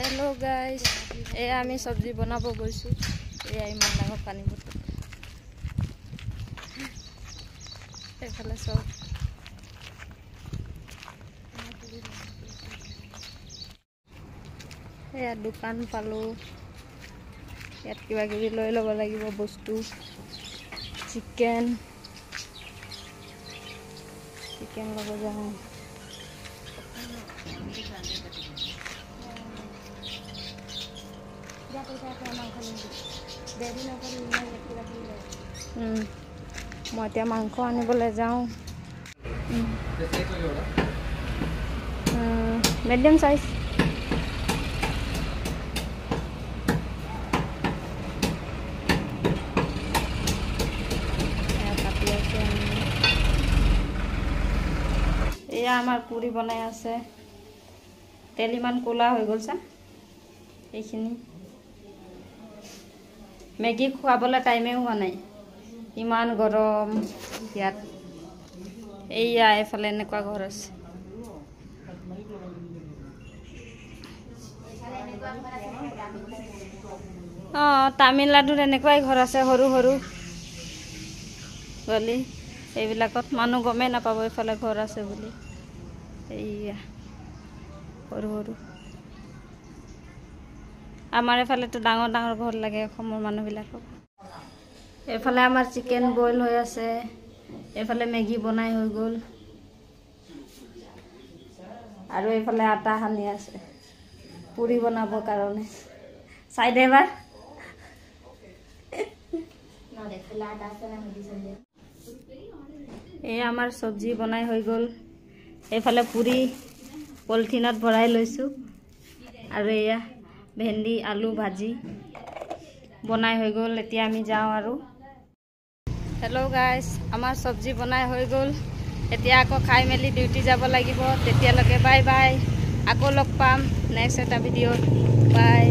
Hello guys ए आमी सब्जी बनाबो গৈছো ए इमान डाঙर पानी बोतल एफाले सब ए दुकान पालो यात किबा किबि লৈ লব লাগিব বস্তু চিকেন লব যাও मैं क्या मांस आने जाऊँ मीडियम साइज या आमार पूरी बनाई आछे तेल इमान कोला हो गल सा এইখিনি মেগি খুৱাবলে টাইমে হোৱা নাই ইমান গৰম ইয়াত এইয়া এফালে এনেকুৱা ঘৰ আছে তামিলনাডুৰ এনেকুৱাই ঘৰ আছে সৰু সৰু গলি এইবিলাকত মানুহ গমে নাপাব এফালে ঘৰ আছে বুলি এইয়া সৰু সৰু आमार एफाले तो डांगर डांगर घर लगे अखমৰ মানুহবিলাকক एफाले आमार चिकेन बॉइल হৈ আছে एफाले मैगी बनाई হৈ গল আৰু एफाले आटा হানি আছে পুৰি বনাবৰ কাৰণে সাইড এবাৰ না দেখলা আটা আছে না মেডিসিন দে এই आमार सब्जी बनाई হৈ গল एफाले পুৰি পলিথিনত ভৰাই লৈছো আৰু এয়া भेंडी आलू भाजी बनाई हो गल एतिया आमी जाओ आरो हेलो गाइस आमार सब्जी बनाई हो गल एतिया आको खाई मेली डिउटी जाब लागिब तेतिया लगे बाय बाय आको लग पाम नेक्स्ट एटा भिडिओ बाय।